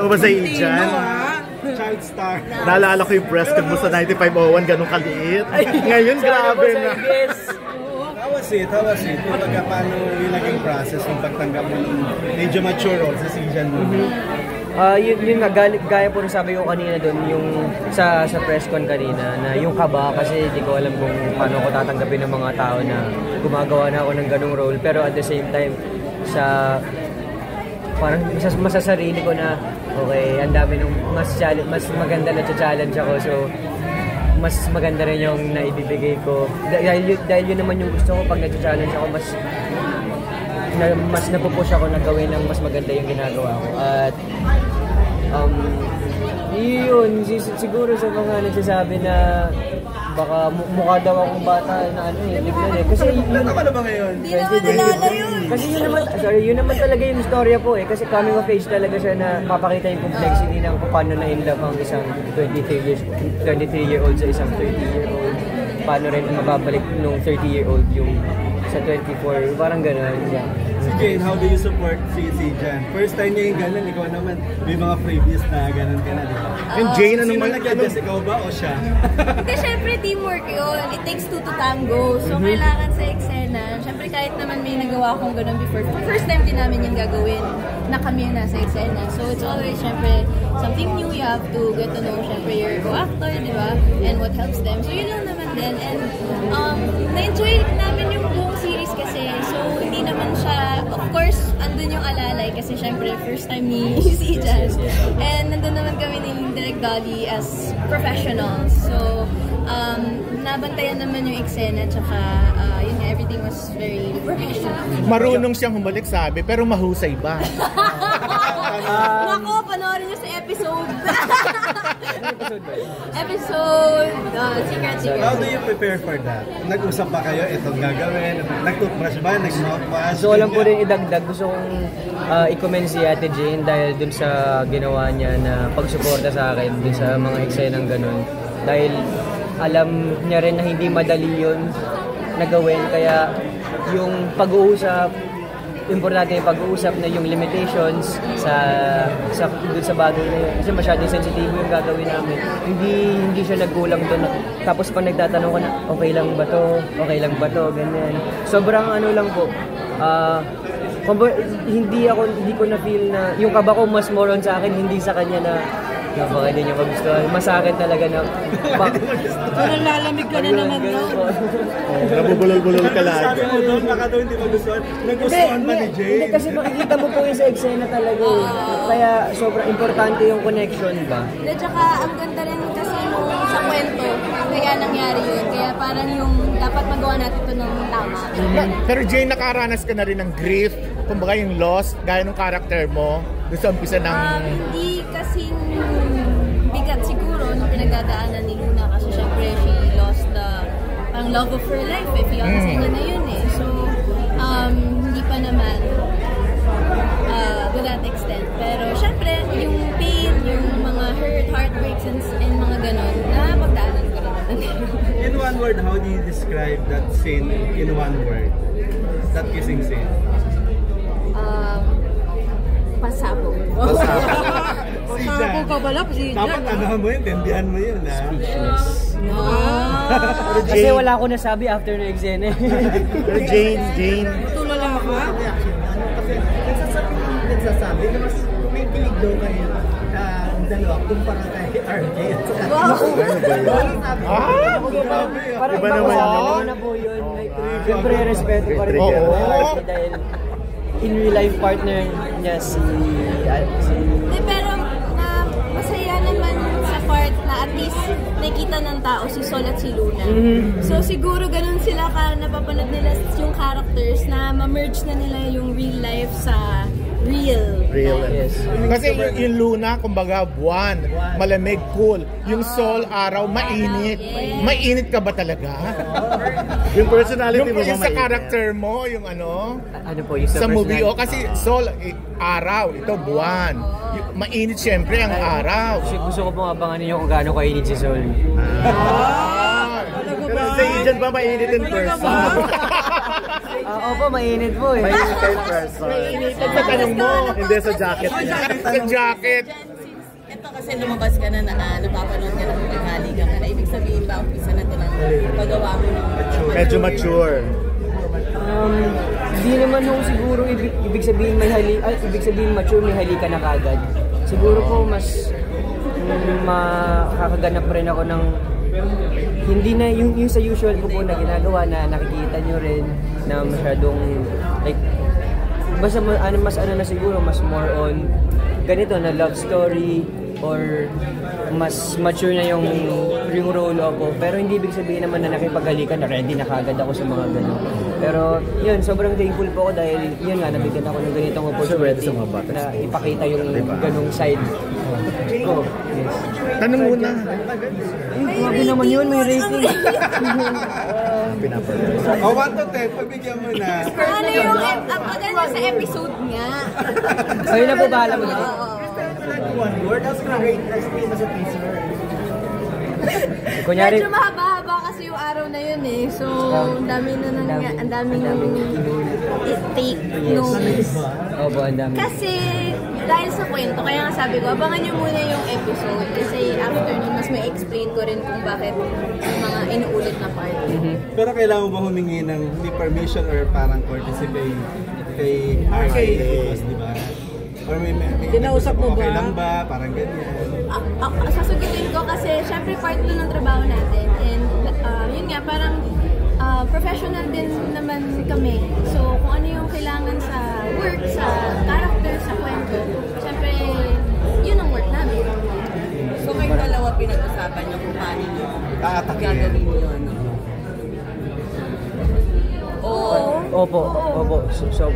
Ano ba sa dyan? Child star. Naalala ko yung breast mo sa 9501, ganun kaliit. Ngayon, grabe na. How was it? Kumbaga, paano yung naging process ng pagtanggap mo ng medyo mature role sa season mo? Yun nga, gaya po na sabi ko kanina doon, yung sa press con kanina, na yung kaba kasi hindi ko alam kung paano ko tatanggapin ng mga tao na gumagawa na ako ng ganung role. Pero at the same time, parang masasarili ko na, okay, ang dami nung mas maganda na challenge ako. So, mas maganda rin yung naibibigay ko. Dahil yun naman yung gusto ko pag nag-challenge ako, mas napupush ako na gawin ng mas maganda yung ginagawa ko. At yun, siguro sa mga nagsasabi na baka mukha daw akong bata na biglan eh. Kasi yun naman ba ngayon? Hindi naman nalala yun. Kasi yun naman talaga yung istorya po eh. Kasi coming of age talaga siya na papakita yung complexity ng paano na in love ang isang 23-year-old sa isang 30-year-old. Paano rin mababalik nung 30-year-old yung sa 24, parang gano'n. Yeah. Si Jane, how do you support si Jan? First time niya yung gano'n, ikaw naman, may mga previous na gano'n ka na, di ba? Yung Jane, ano naman nag-adjust, ikaw ba o siya? Hindi, syempre teamwork yun. It takes two to tango. So, kailangan sa eksena. Syempre, kahit naman may nagawa akong gano'n before, first time din namin yung gagawin na kami yung nasa eksena. So, it's always, syempre, something new. You have to get to know, syempre, your co-actor, di ba? And what helps them. So, yun lang naman din. And, na-enjoy namin yung buong series kasi. So, hindi naman siya, of course, andun yung alalay kasi syempre, first time ni si Jan. And nandun naman kami ni Direk Dolly as professionals. So, nabantayan naman yung eksena, tsaka yun nga, everything was very professional. Marunong siyang humalik sabi, pero mahusay ba? Nako, panoorin niyo sa episode. Episode Secret. How do you prepare for that? Nag-usap ba kayo itong gagawin? Nag-toothbrush ba? Nag-mouthwash? So, alam ko rin idagdag. Gusto kong i-commend si Ate Jane dahil dun sa ginawa niya na pagsuporta sa akin dun sa mga eksenang ganun. Dahil alam niya rin na hindi madali yun na gawin. Kaya yung pag-uusap, importante yung pag-uusap na yung limitations dun sa bagay na yun. Kasi masyadong sensitibo yung gagawin namin. Hindi siya nagkulang doon. Tapos pag nagtatanong ko na, okay lang ba to, ganyan. Sobrang lang po. Hindi ko na feel na, yung kaba ko mas more on sa akin, hindi sa kanya na, baka hindi niya magustuhan. Mas sa akin talaga na, parang lalamig ka na naman doon. Nabubulol-bulol ka lagi. Sabi mo doon, baka doon hindi magustuhan. Nagustuhan ba ni Jane? Hindi, kasi makikita mo po yung sa eksena talaga. Kaya sobrang importante yung connection ba? Hindi, tsaka ang ganda rin kasi nung sa kwento, kaya nangyari yun. Kaya parang yung dapat magawa natin ito ng tama. Pero Jane, nakaranas ka na rin ng grief, kumbaga yung loss, gaya ng character mo, doon sa umpisa ng... Hindi kasing bigat siguro nung pinagdadaanan ni Luna kasi syempre she lost the love of her life. Fiancé niya na yun eh. So, hindi pa naman to that extent. Pero syempre, yung pain, yung mga hurt, heartbreaks, and mga ganon, napagdaanan ko rin. In one word, how do you describe that scene in one word? That kissing scene? Pasabog. Pasabog ka pala, dapat mo yun, tindihan mo yun, ha? Speechless. Kasi wala ako nasabi after na eksena. Pero Jane. Tulala ka? Kasi nagsasabi na mas may kilig daw kayo dalawa kumpara kay RJ at saka parang iba naman na po yun. Siyempre, respeto pa rin. Dahil in real life partner niya si pero masaya naman sa part na at least nakita ng tao si Sol at si Luna. So siguro ganun sila ka napapanood nila yung characters na ma-merge na nila yung real life sa real. Yes. Kasi yung Luna, kumbaga buwan, malamig, cool. Yung Sol, araw, mainit. Mainit ka ba talaga? Yung personality mo ba mainit? Yung sa character mo, yung ano po, yung sa movie, kasi Sol, araw, ito buwan. Mainit syempre ang araw. Gusto ko pong abanganin yung kung gaano kainit si Sol. Pero sa Asian ba mainit in person? Opo, mainit po eh. Mainit in person. Sa tanong mo, hindi sa jacket. Sa jacket. Ito kasi lumabas ka na napapanood ka na huling-hali ka na. Ibig sabihin ba, umpisa na ito ng paggawa mo ng Medyo mature. Hindi naman nung siguro ibig sabihin mature, may halika na kagad. Siguro po mas makakaganap rin ako ng hindi na yung sa usual ko po na ginagawa na nakikita nyo rin na masyadong like mas na siguro mas more on ganito na love story or mas mature na yung role ako. Pero hindi ibig sabihin naman na nakipaghalikan na ready na kagad ako sa mga ganun. Pero yun, sobrang thankful po ako dahil yun nga, nabigyan ako ng ganitong opportunity na ipakita yung ganung side ko. Yes. Tanong muna. Grabe naman yun, may rating. O 1 to 10, pagbigyan mo na. Ano yung maganda sa episode nga? Ayun na po, bahala mo na. One word, tapos na-rate as sa teaser. Kunyari, Medyo mahaba-haba kasi yung araw na yun eh. So, ang dami take notes. Opo, ang dami. Kasi, dahil sa kwento, kaya nga sabi ko, abangan nyo muna yung episode. Kasi after nun, mas may explain ko rin kung bakit yung mga inuulit na part. Pero kailangan mo ba humingi ng permission or parang courtesy kay RK? Di ba? Or may Kinausap mo okay ba? lang ba? Parang ganyan. Sasagutin ko kasi syempre part doon ng trabaho natin. And yun nga, parang professional din naman kami. So kung ano yung kailangan sa work, sa character, sa kwento, syempre yun ang work namin. So kayong dalawa pinag-usapan niyo kung paano niyo gagawin yun. Opo.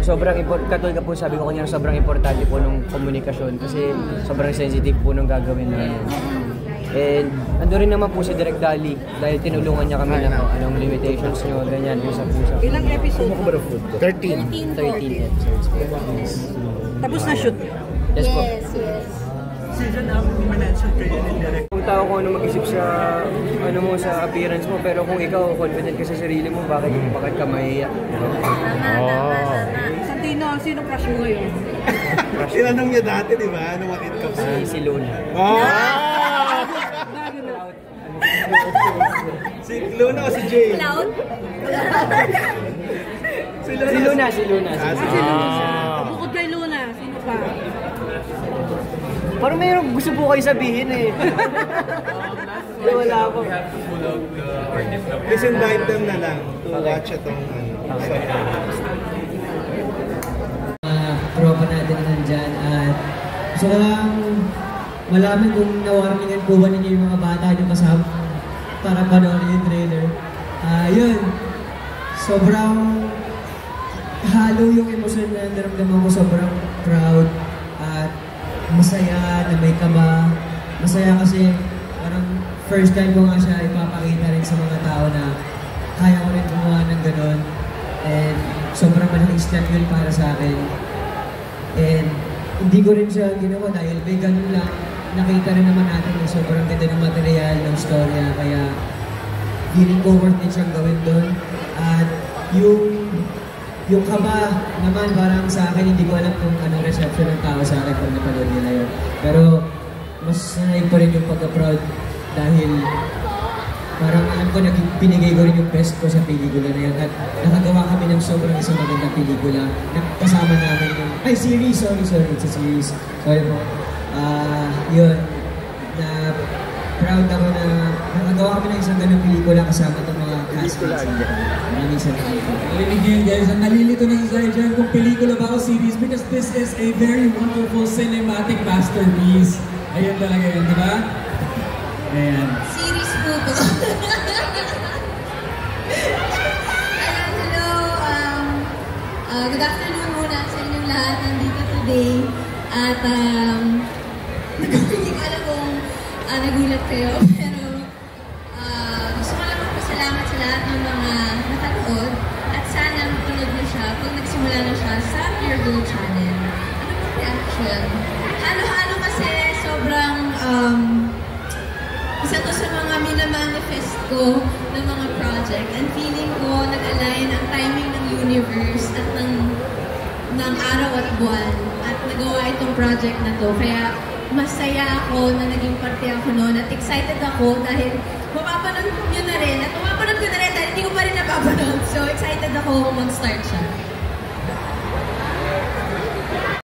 Sobrang important. Katulad po sabi ko kanya, sobrang importante po nung komunikasyon kasi sobrang sensitive po nung gagawin namin. And ando rin naman po si Direk Dali dahil tinulungan niya kami na anong limitations nyo, ganyan, pusa-pusa. Ilang episode? 13. 13 episodes po. Tapos na shoot. Yes po. Yes. Season na minention kayo ni Direk. Kung tao ko ano mag-isip sa sa appearance mo, pero kung ikaw confident ka sa sarili mo, bakit ka mahiya? Sino crush mo ngayon? Tinanong niya dati, di ba? Nung makit ka pa. Si Luna. Si Luna o si Jay? Cloud? Si Luna. Si Luna. Bukod kay Luna, sino pa? Parang mayroong gusto po kayo sabihin eh. Wala ako. Please invite them na lang to watch itong tropa natin na nandyan at gusto ko lang malaman kung nawarningan po ba ninyo yung mga bata nyo kasama para panoorin yung trailer. Yun, sobrang halo yung emosyon na naramdaman ko, sobrang proud at masaya na may kaba. Masaya kasi parang first time ko nga siya ipapakita rin sa mga tao na kaya ko rin gumawa ng ganon. And sobrang malaking step yun para sa akin. And hindi ko rin siya ginawa dahil may ganun lang. Nakita rin naman natin na sobrang ganda ng material, ng storya. Kaya feeling ko worth it siyang gawin doon. At yung kaba naman parang sa akin, hindi ko alam kung anong reception ng tao sa akin pag napanood nila yun. Pero mas nanaig pa rin yung pagka-proud dahil parang alam ko pinigay ko rin yung best ko sa pelikula na yun at nakagawa kami ng sobrang isang magandang pelikula. Kasama namin yung... series! Sorry. It's a series. Sorry po. Yun. Na proud ako na nakagawa kami ng isang ganang pelikula kasama itong mga castmates. Maraming salamat. Narinig yun guys, ang nalilito na si Zay kung pelikula ba o series because this is a very wonderful cinematic masterpiece. Ayun talaga yun, di ba? Ayan. Series po to. Hello, good afternoon muna sa inyong lahat nandito today. At hindi ko alam kung nagulat kayo, pero gusto ko lang magpasalamat sa lahat ng mga nakanood at sana mapanood mo siya pag nagsimula na siya sa Pure Gold Channel. Ano bang reaction? Halo-halo kasi sobrang isa to sa mga minamanifest ko ng mga project and feeling ko nag-align ang timing ng universe at ng araw at buwan at nagawa itong project na to. Kaya masaya ako na naging parte ako noon at excited ako dahil mapapanood nyo na rin at mapapanood ko na rin dahil hindi ko pa rin napapanood. So excited ako mag-start siya.